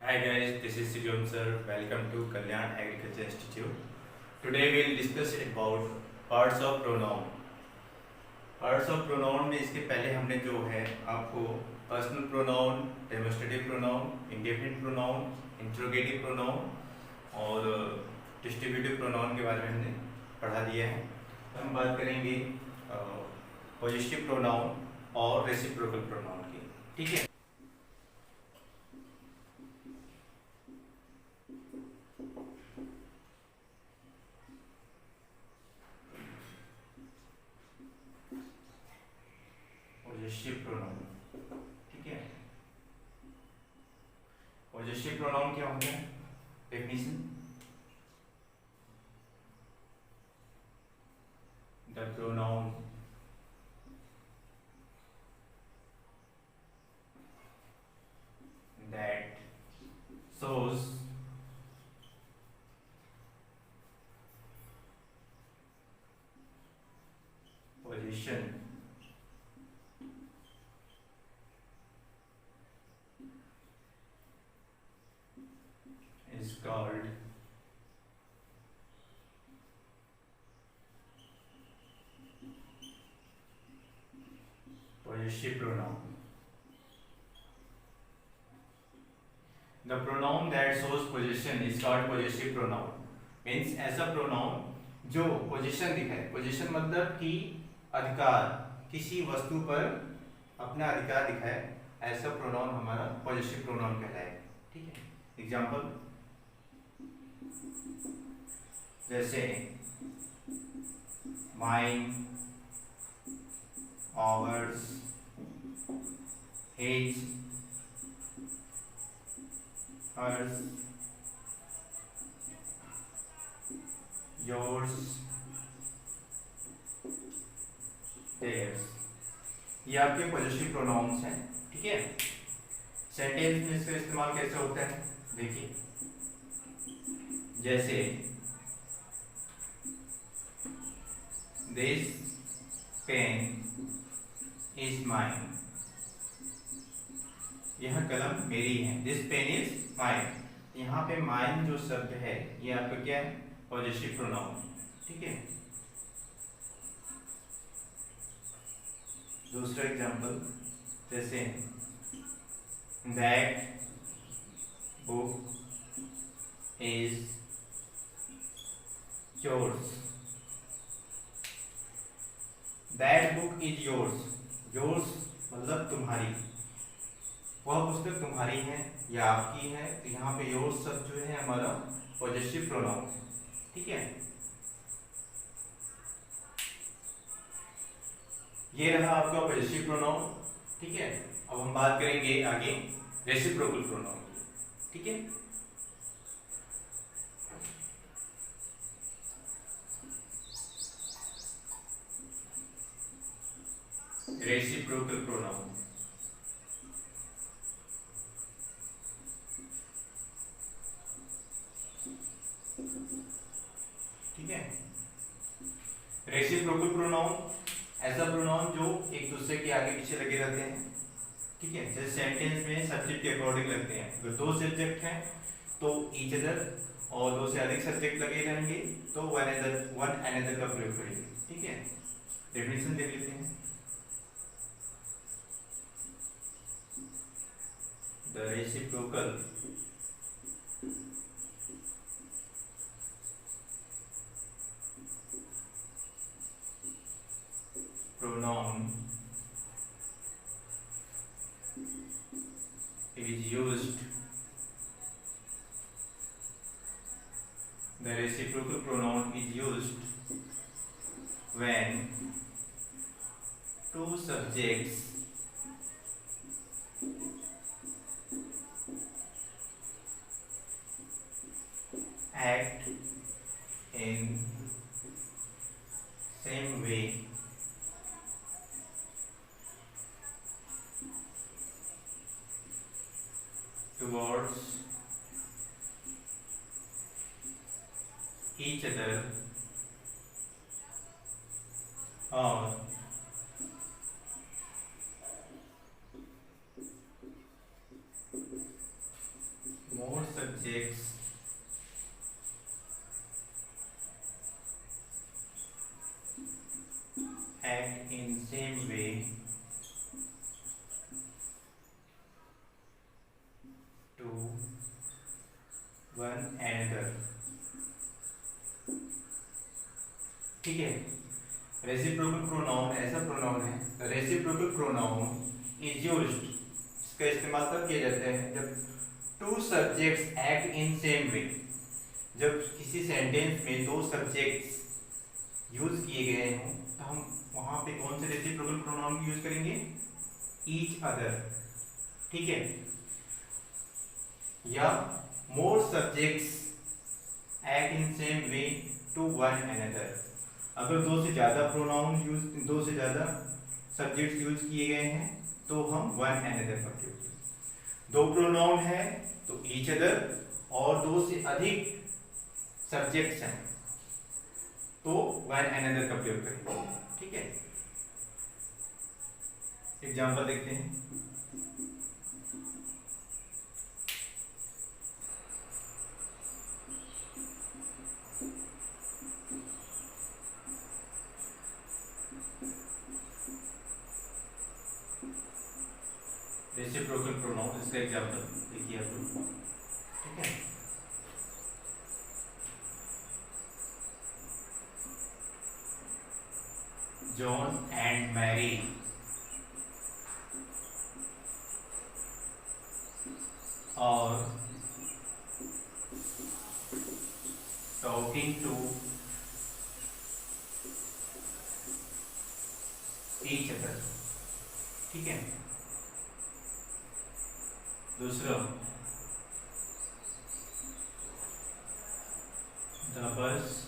Hi guys, this is Shivam sir. Welcome to Kalyan Agriculture Institute. Today we'll discuss about parts of pronoun. Parts of pronoun में इसके पहले हमने जो है आपको personal pronoun, demonstrative pronoun, indefinite pronoun, interrogative pronoun और distributive pronoun के बारे में हमने पढ़ा दिया है। हम बात करेंगे पॉजिटिव प्रोनाउन और रेसिप्रोकल प्रोनाउन की। ठीक है। पॉजिटिव प्रोनाउन, ठीक है। पॉजिटिव प्रोनाउन क्या होता है? Definition, the pronoun that shows position is called possessive pronoun. The pronoun that shows position is called possessive pronoun. Means ऐसा pronoun जो पोजीशन दिखाए। पोजीशन मतलब कि अधिकार, किसी वस्तु पर अपना अधिकार दिखाए, ऐसा प्रोनाउन हमारा पॉजिटिव प्रोनाउन कहलाएगा। ठीक है। एग्जांपल जैसे mine, ours, his, hers, yours, theirs, ये आपके पॉजिटिव प्रोनाउंस हैं। ठीक है। सेंटेंस में इसका इस्तेमाल कैसे होता है देखिए, जैसे दिस पेन इज माइन, यह कलम मेरी है। दिस पेन इज माइन, यहाँ पे माइन जो शब्द है ये आपका क्या है? Positive pronoun. ठीक है। दूसरा एग्जांपल जैसे that book is yours, that book is yours, yours मतलब तुम्हारी, वह पुस्तक तुम्हारी है या आपकी है। तो यहाँ पे योर्स शब्द जो है हमारा पॉजिटिव प्रोनाउन है। ठीक है। ये रहा आपका पॉजिटिव प्रोनाउन। ठीक है। अब हम बात करेंगे आगे रेसिप्रोकल प्रोनाउन की। ठीक है। रेसिप्रोकल प्रोनाउन, ठीक है। रेसिप्रोकल प्रोनाउन ऐसा प्रोनाउन जो एक दूसरे के आगे पीछे लगे रहते हैं। ठीक है। जैसे सेंटेंस में सब्जेक्ट के अकॉर्डिंग लगते हैं। अगर दो सब्जेक्ट हैं तो ईच अदर, और दो से अधिक सब्जेक्ट लगे रहेंगे तो वन अनदर का प्रयोग करेंगे। ठीक है। डेफिनेशन देख लेते हैं। The reciprocal pronoun is used, the reciprocal pronoun is used when two subjects act in same way towards each other or subjects act in same way to one another। ठीक है, रेसिप्रोकल प्रोनाउन ऐसा pronoun है, reciprocal pronoun is used, इसका इस्तेमाल तब किया जाता है जब two subjects act in same वे, जब किसी सेंटेंस में दो सब्जेक्ट्स यूज किए गए हों तो हम वहां पे कौन से रेसिप्रोकल प्रोनाउन यूज करेंगे, ईच अदर। ठीक है, या more subjects act in same way to one another. अगर दो से ज्यादा सब्जेक्ट्स यूज किए गए हैं तो हम वन अनदर का प्रयोग करेंगे। दो प्रोनाउन है तो ईच अदर, और दो से अधिक सब्जेक्ट्स हैं तो वन अनदर का प्रयोग करेंगे। ठीक है, एग्जांपल देखते हैं। रेसिप्रोकल प्रोनाउन, इसका एग्जांपल देखिए आप लोग। ठीक है, जॉन एंड मैरी और टॉकिंग टू ईच अदर। ठीक है, दूसरा the bus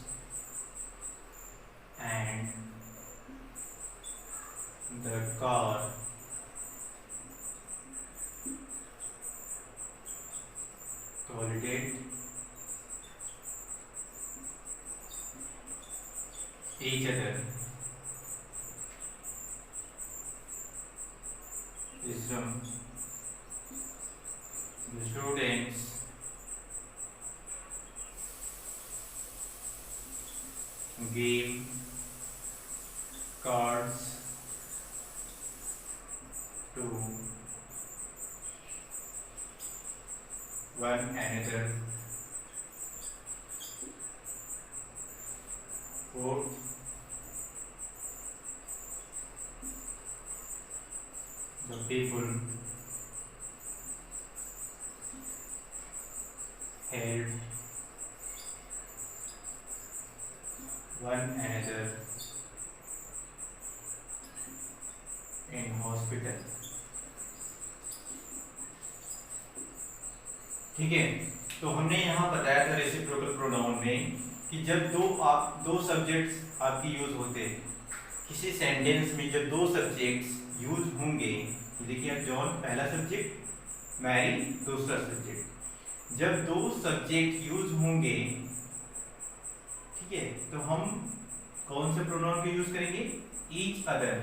and the car collided each other। Wisdom, the students gave cards to one another for the people help one another in hospital। ठीक है, तो हमने यहाँ बताया था रेसिप्रोकल प्रोनाउन में कि जब दो सब्जेक्ट्स आपकी यूज होते हैं किसी सेंटेंस में, जब दो सब्जेक्ट्स यूज होंगे, देखिए आप, जॉन पहला सब्जेक्ट, मैरी दूसरा सब्जेक्ट, जब दो सब्जेक्ट यूज होंगे, ठीक है, तो हम कौन से प्रोनाउन को यूज करेंगे, ईच अदर।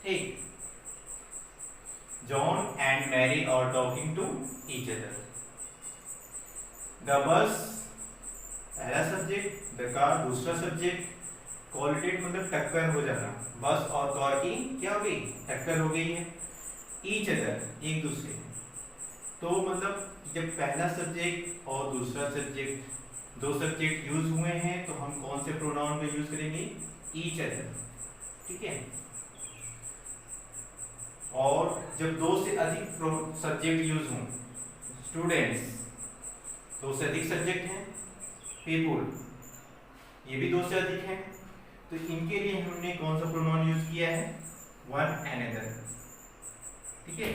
ठीक, John and Mary are talking to each other। The bus पहला सब्जेक्ट, the car दूसरा सब्जेक्ट, कोलिडेड मतलब टक्कर हो जाना, बस और कार की क्या हो गई, टक्कर हो गई है। each other एक दूसरे, तो मतलब जब पहला सब्जेक्ट और दूसरा सब्जेक्ट, दो सब्जेक्ट यूज हुए हैं तो हम कौन से प्रोनाउन का यूज करेंगे, each other। ठीक है, और जब दो से अधिक सब्जेक्ट यूज हों, स्टूडेंट्स दो से अधिक सब्जेक्ट हैं, पीपुल ये भी दो से अधिक हैं, तो इनके लिए हमने कौन सा प्रोनाउन यूज किया है, वन अनदर। ठीक है,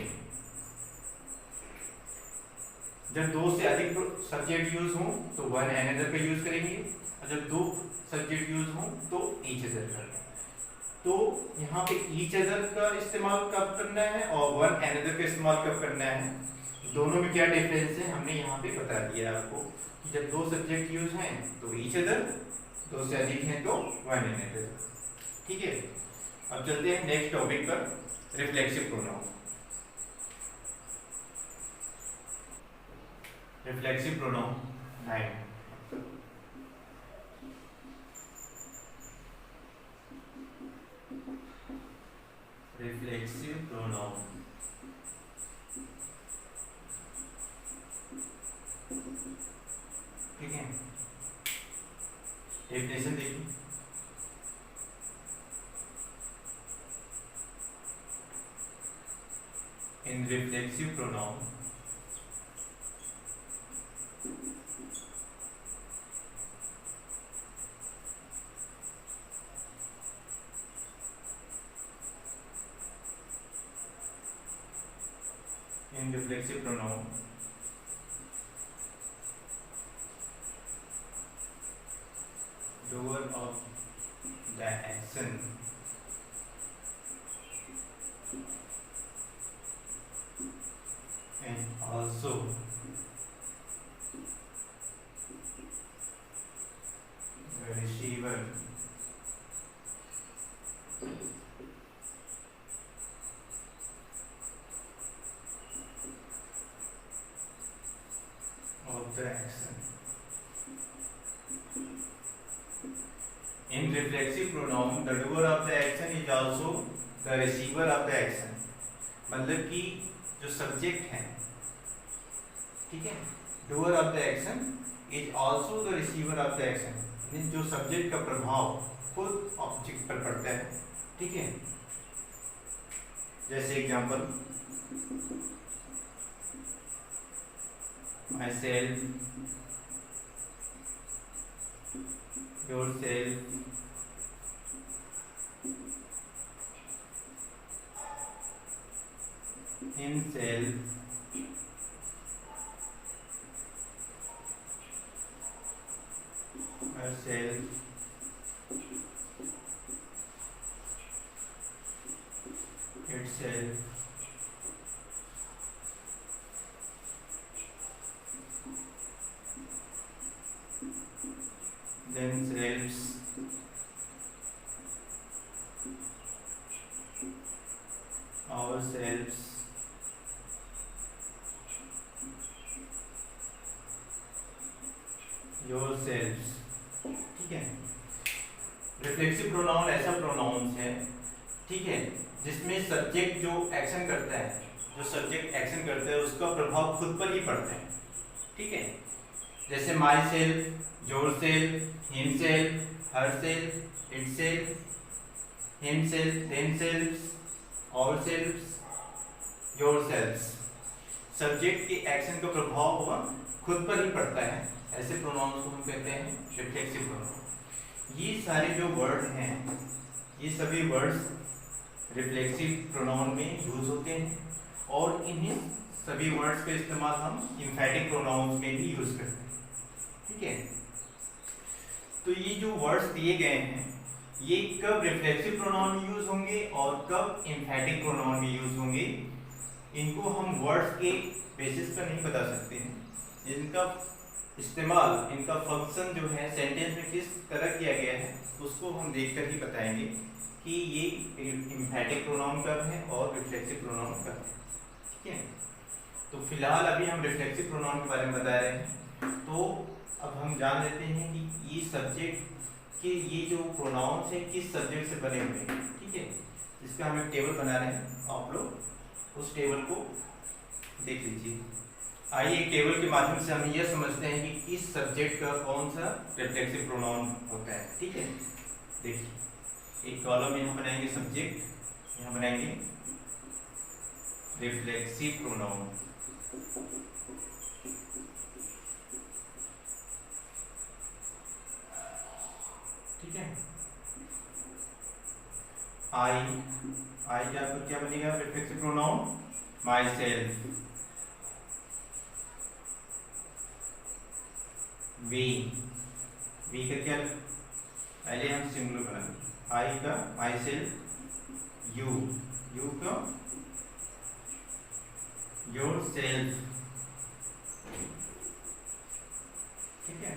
जब दो से अधिक सब्जेक्ट यूज हों तो वन अनदर का यूज करेंगे, और जब दो सब्जेक्ट यूज हों तो ईच अदर का। तो यहाँ पे ईच अदर का इस्तेमाल कब करना है और वन अनदर का इस्तेमाल कब करना है, दोनों में क्या डिफरेंस है हमने यहाँ पे बता दिया आपको कि जब दो सब्जेक्ट यूज हैं तो ईच अदर, दो से अधिक हैं तो वन अनदर। ठीक है, अब चलते हैं नेक्स्ट टॉपिक पर, reflexive pronoun. Reflexive pronoun 9। Reflexive pronoun ठीक है। डेफिनेशन देखिए, इन reflexive pronoun in reflexive pronoun doer of the action and also the receiver of the action। In reflexive pronoun, the doer of the action is also the receiver of the action। मतलब कि जो subject है, ठीक है, doer of the action is also the receiver of the action. जो subject का प्रभाव खुद ऑब्जेक्ट पर पड़ता है, ठीक है। जैसे example, my self, your self, himself, herself, itself, themselves, ourselves, yourselves, ठीक है। रिफ्लेक्सिव प्रोनाउन ऐसा प्रोनाउन है, ठीक है, जिसमें सब्जेक्ट जो एक्शन करता है, जो सब्जेक्ट एक्शन करता है उसका प्रभाव खुद पर ही पड़ता है, ठीक है। जैसे my self, your self, himself, herself, itself, himself, themselves, ourselves, yourselves. Subject के एक्शन का प्रभाव हुआ खुद पर ही पड़ता है, ऐसे प्रोनाउंस को हम कहते हैं रिफ्लेक्सिव प्रोनाउन। ये सारे जो वर्ड हैं, ये सभी वर्ड्स रिफ्लेक्सिव प्रोनाउन में यूज होते हैं और इन्हीं सभी वर्ड्स का इस्तेमाल हम एम्फैटिक प्रोनाउंस में भी यूज करते हैं, ठीक है। तो ये जो वर्ड्स दिए गए हैं, ये कब रिफ्लेक्सिव प्रोनाउन में यूज होंगे और कब एम्फैटिक प्रोनाउन में यूज होंगे, इनको हम वर्ड्स के बेसिस पर नहीं बता सकते हैं। इनका इस्तेमाल, इनका फंक्शन जो है सेंटेंस में किस तरह किया गया है, उसको हम देखकर ही बताएंगे कि ये एम्फैटिक प्रोनाउन कब है और रिफ्लेक्सिव प्रोनाउन कब है, ठीक है। तो फिलहाल अभी हम रिफ्लेक्सिव प्रोनाउन के बारे में बता रहे हैं। तो अब हम जान लेते हैं कि ये सब्जेक्ट के ये जो प्रोनाउंस है किस सब्जेक्ट से बने हुए हैं, ठीक है। इसका हम एक टेबल बना रहे हैं, आप लोग उस टेबल को देख लीजिए। आइए एक टेबल के माध्यम से हम यह समझते हैं कि किस सब्जेक्ट का कौन सा रिफ्लेक्सिव प्रोनाउन होता है, ठीक है। देखिए, एक कॉलम यहाँ बनाएंगे सब्जेक्ट, यहाँ बनाएंगे रिफ्लेक्सिव प्रोनाउन, ठीक है। आई क्या बनेगा reflexive pronoun, myself, we का क्या, पहले हम सिंगुलर बनाएंगे, आई का माई सेल्फ, यू का योर सेल्फ, ठीक है।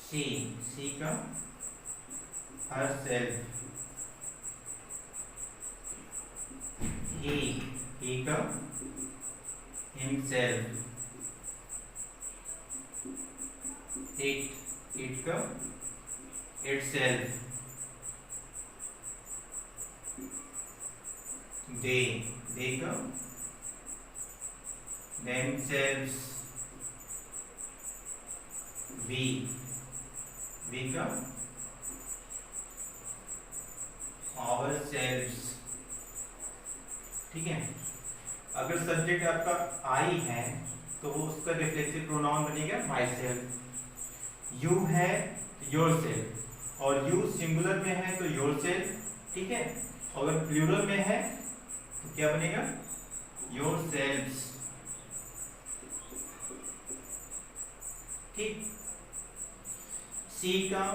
सी का हर सेल्फ, ही का हिमसेल्फ, it का itself, they का themselves, we का ourselves। ठीक है, अगर सब्जेक्ट आपका आई है तो वो उसका रिफ्लेक्सिव प्रोनाउन बनेगा माई सेल्फ। यू है योर सेल्फ, और यू सिंगुलर में है तो योर सेल्फ। ठीक है, अगर प्लूरल में है तो क्या बनेगा योर सेल्व्स। ठीक, सी का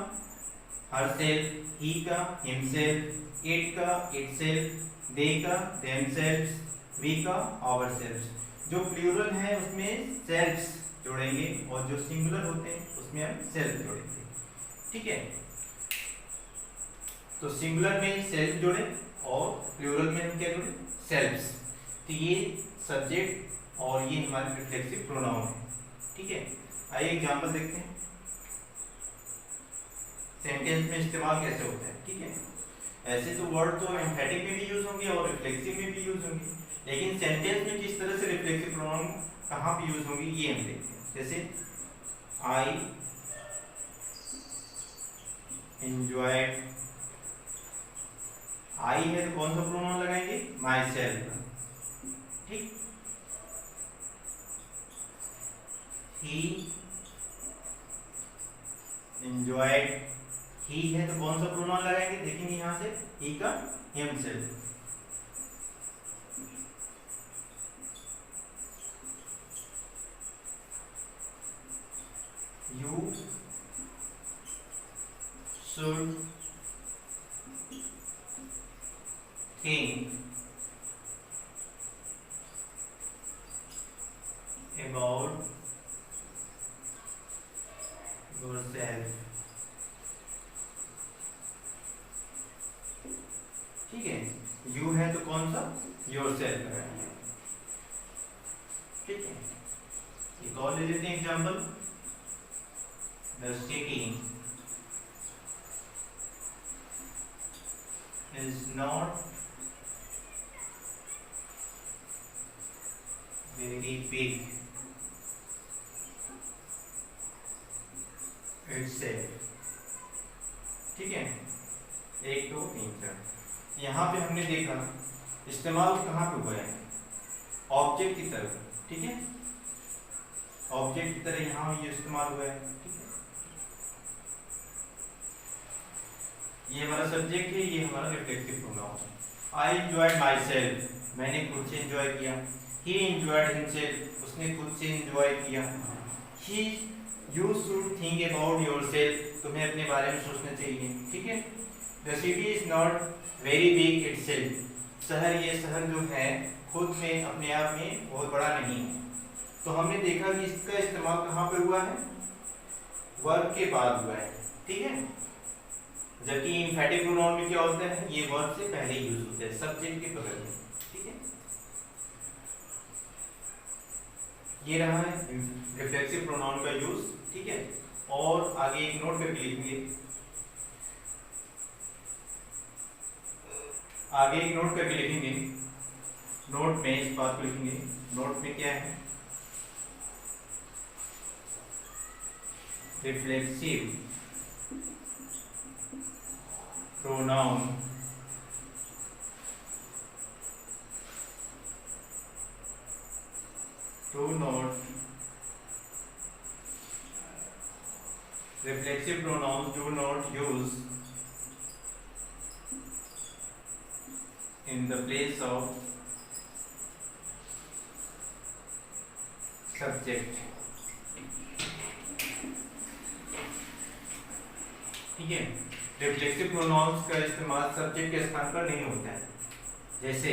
हर सेल्फ, ही का हिमसेल्फ, इट का इटसेल्फ, दे का देमसेल्व्स, वी का आवरसेल्व्स। जो प्लूरल है उसमें सेल्फ्स जोड़ेंगे और जो सिंगुलर होते हैं उसमें हम सेल्फ जोड़ेंगे। ठीक है, तो सिंगुलर में सेल्फ जोड़े और प्लूरल में हम क्या जोड़े सेल्फ्स। तो ये सब्जेक्ट और ये हमारे रिफ्लेक्सिव प्रोनाउन है। ठीक है, आइए एग्जांपल देखते हैं सेंटेंस में इस्तेमाल कैसे होता है। ठीक है, ऐसे तो वर्ड तो एम्फेटिक में भी यूज होंगे और रिफ्लेक्सिव में भी यूज होंगे, लेकिन सेंटेंस में किस तरह से रिफ्लेक्सिव प्रोनाउन कहाँ पे यूज होंगे ये हम देखते हैं। जैसे आई एंजॉयड, आई है तो कौन सा प्रोनाउन लगाएंगे माई सेल्फ। ठीक, ही एंजॉयड, ही है तो कौन सा प्रोनाउन लगाएंगे, देखेंगे यहां से ही का himself. You should think about yourself। ठीक है, यू है तो कौन सा योरसेल्फ लगाएंगे। ठीक है, एक और ले लेते हैं example. The city is not very big itself। ठीक है, एक दो तीन चार। यहाँ पे हमने देखा इस्तेमाल कहाँ पे हुआ है ऑब्जेक्ट की तरह। ठीक है, ऑब्जेक्ट की तरह यहाँ ये इस्तेमाल हुआ है। ठीक है, ये हमारा सब्जेक्ट है, ये हमारा रिफ्लेक्सिव प्रोनाउन है। आई एंजॉयड माई सेल्फ, मैंने खुद से एंजॉय किया। ही एंजॉयड हिमसेल्फ, उसने खुद से एंजॉय किया। ही you should think about yourself, तुम्हें अपने बारे में सोचना चाहिए। ठीक है, the city is not very big itself, शहर ये शहर जो है खुद में अपने आप में बहुत बड़ा नहीं है। तो हमने देखा कि इसका इस्तेमाल कहाँ पे हुआ है वर्ब के बाद हुआ है। ठीक है, जबकि एम्फैटिक प्रोनाउन में क्या होता है ये वर्ब से पहले यूज होता है सब्जेक्ट के बगल में। ठीक है, ये रहा है रिफ्लेक्सिव प्रोनाउन का यूज। ठीक है, और आगे एक नोट करके लिखेंगे, आगे एक नोट करके लिखेंगे। नोट में इस बात को लिखेंगे, नोट में क्या है reflexive pronoun do not reflexive pronouns do not use in the place of subject। ठीक है, रिफ्लेक्सिव प्रोनाउंस का इस्तेमाल सब्जेक्ट के स्थान पर नहीं होता है। जैसे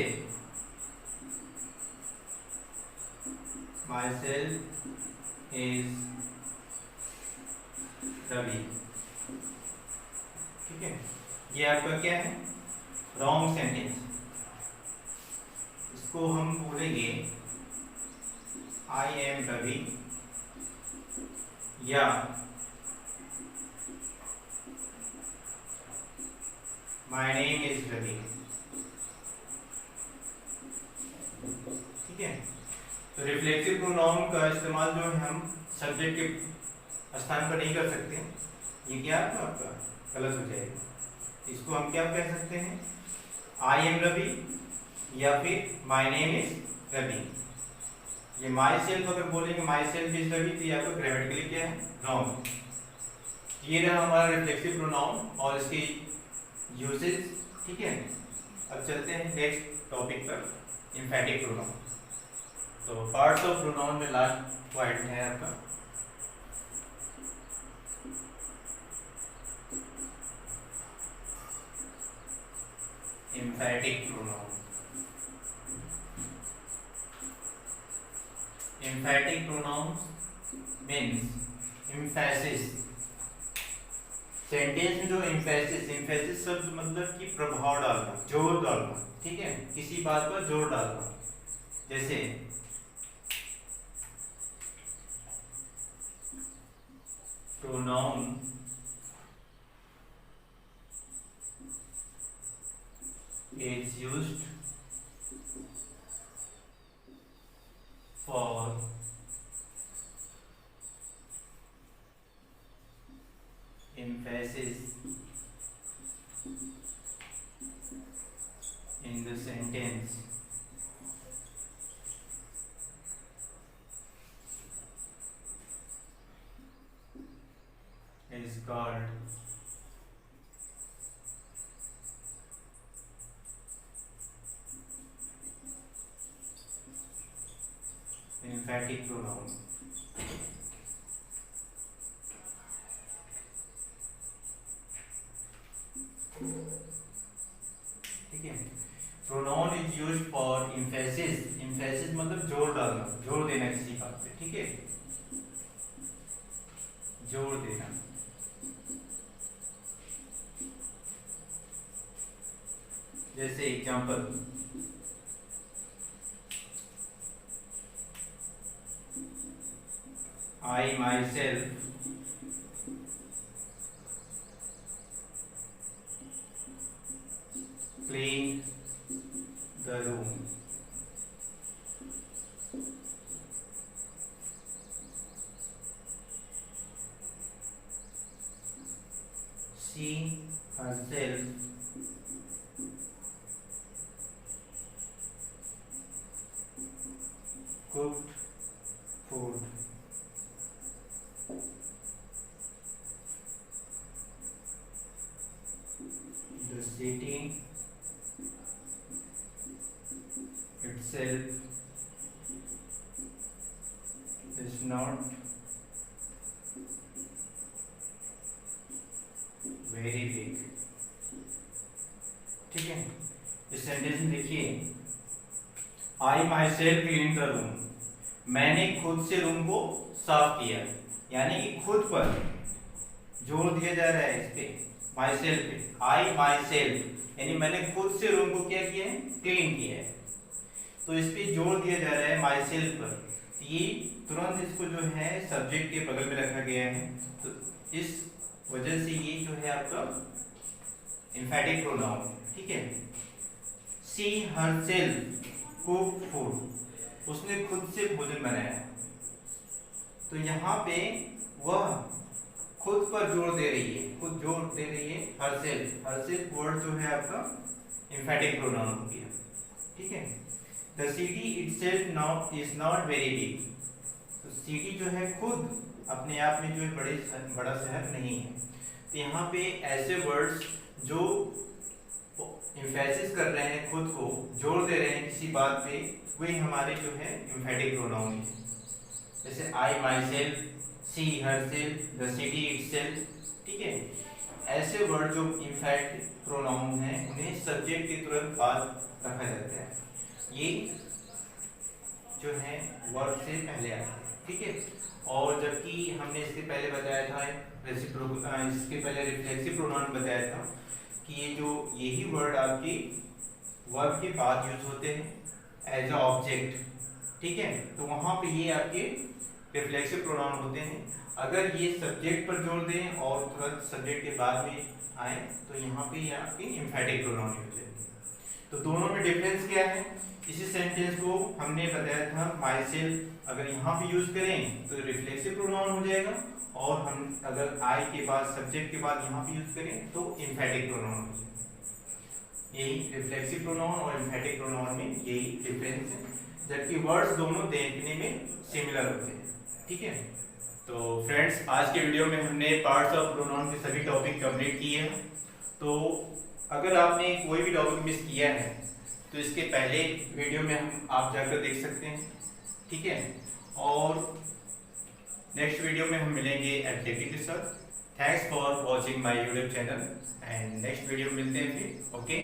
myself is रवि। ठीक है, ये आपका क्या है रॉन्ग सेंटेंस। इसको हम बोलेंगे आई एम रवि या माय नेम इज रवि। ठीक है, तो रिफ्लेक्सिव प्रोनाउन का इस्तेमाल जो है हम सब्जेक्ट के स्थान पर नहीं कर सकते, ये क्या है आपका गलत हो जाएगा। इसको हम क्या कह सकते हैं, आई एम रवि या फिर माय नेम इज रवि। ये माई सेल्फ अगर बोलेंगे माई सेल्फ इज रवि तो ये आपका ग्रामेटिकली क्या है, रॉन्ग। ये रहा हमारा रिफ्लेक्सिव प्रोनाउन और इसकी यूसेज। ठीक है, अब चलते हैं नेक्स्ट टॉपिक पर, एम्फैटिक प्रोनाउन। तो पार्ट्स ऑफ प्रोनाउन में लास्ट पॉइंट है आपका emphatic pronoun. Emphatic pronouns means emphasis. Sentence में जो एम्फेसिस शब्द मतलब कि प्रभाव डालना, जोर डालना। ठीक है, किसी बात पर जोर डालना। जैसे pronoun is used for emphasis in the sentence is called emphatic pronoun। ठीक है, pronoun is used for emphasis. Emphasis मतलब जोर डालना, जोर देना किसी बात पे। ठीक है, जोर देना। जैसे example, I myself cleaned the room। She herself cooked food। The city itself is not very big। ठीक है, इस सेंटेंस में देखिए, I myself clean the room, मैंने खुद से रूम को साफ किया। यानी कि खुद पर जोर दिया जा रहा है, इस पे माई सेल्फ पे, आई माई सेल्फ, यानी मैंने खुद से रूम को क्या किया है, क्लीन किया है। तो इस पे जोर दिया जा रहा है माई सेल्फ पर। तो ये तुरंत इसको जो है सब्जेक्ट के बगल में रखा गया है, तो इस वजह से ये जो है आपका एम्फैटिक प्रोनाउन। ठीक है, सी हरसेल्फ कुक फूड, उसने खुद से भोजन बनाया। तो यहाँ पे वह खुद पर जोर दे रही है, खुद जोर दे रही है, हरसेल्फ। हरसेल्फ वर्ड जो है आपका एम्फैटिक प्रोनाउन हो गया। ठीक है, the city itself now is not very big. तो सिटी जो है खुद अपने आप में जो है बड़ा शहर नहीं है। तो यहाँ पे ऐसे वर्ड्स जो एम्फेसिस कर रहे हैं, खुद को जोर दे रहे हैं किसी बात पे, वही हमारे जो है एम्फैटिक प्रोनाउन है। जैसे I myself, she herself, the city itself. ठीक है, ऐसे वर्ड जो एम्फैटिक प्रोनाउन हैं उन्हें सब्जेक्ट के तुरंत बाद रखा जाता है। ये जो है वर्ब से पहले आता है। ठीक है, और जबकि हमने इसके पहले बताया था इसके पहले रिफ्लेक्सिव प्रोनाउन बताया था कि ये जो यही वर्ड आपकी वर्ब के बाद यूज होते हैं एज अ ऑब्जेक्ट। ठीक है, तो वहां पे ये आपके रिफ्लेक्सिव प्रोनाउन होते हैं। अगर ये सब्जेक्ट पर जोर दें और तुरंत सब्जेक्ट के बाद में आए तो यहाँ पे ये आपकी एम्फैटिक प्रोनाउन यूज है। तो दोनों में डिफरेंस क्या है? इसी सेंटेंस को हमने बताया था माई सेल्फ, अगर यहाँ पे यूज करें तो रिफ्लेक्सिव प्रोनाउन हो जाएगा, और हम अगर आई के बाद सब्जेक्ट के बाद यहाँ पे यूज करें तो एम्फैटिक प्रोनाउन हो जाएगा। यही रिफ्लेक्सिव प्रोनाउन और एम्फैटिक प्रोनाउन में यही डिफरेंस है, जबकि वर्ड्स दोनों देखने में सिमिलर होते हैं। ठीक है, तो फ्रेंड्स आज के वीडियो में हमने पार्ट्स ऑफ प्रोनाउन के सभी टॉपिक कंप्लीट किए हैं। तो अगर आपने कोई भी टॉपिक मिस किया है तो इसके पहले वीडियो में आप जाकर देख सकते हैं। ठीक है, और नेक्स्ट वीडियो में हम मिलेंगे एडजेक्टिव के साथ। Thanks for watching my YouTube channel and next video मिलते हैं फिर। ओके।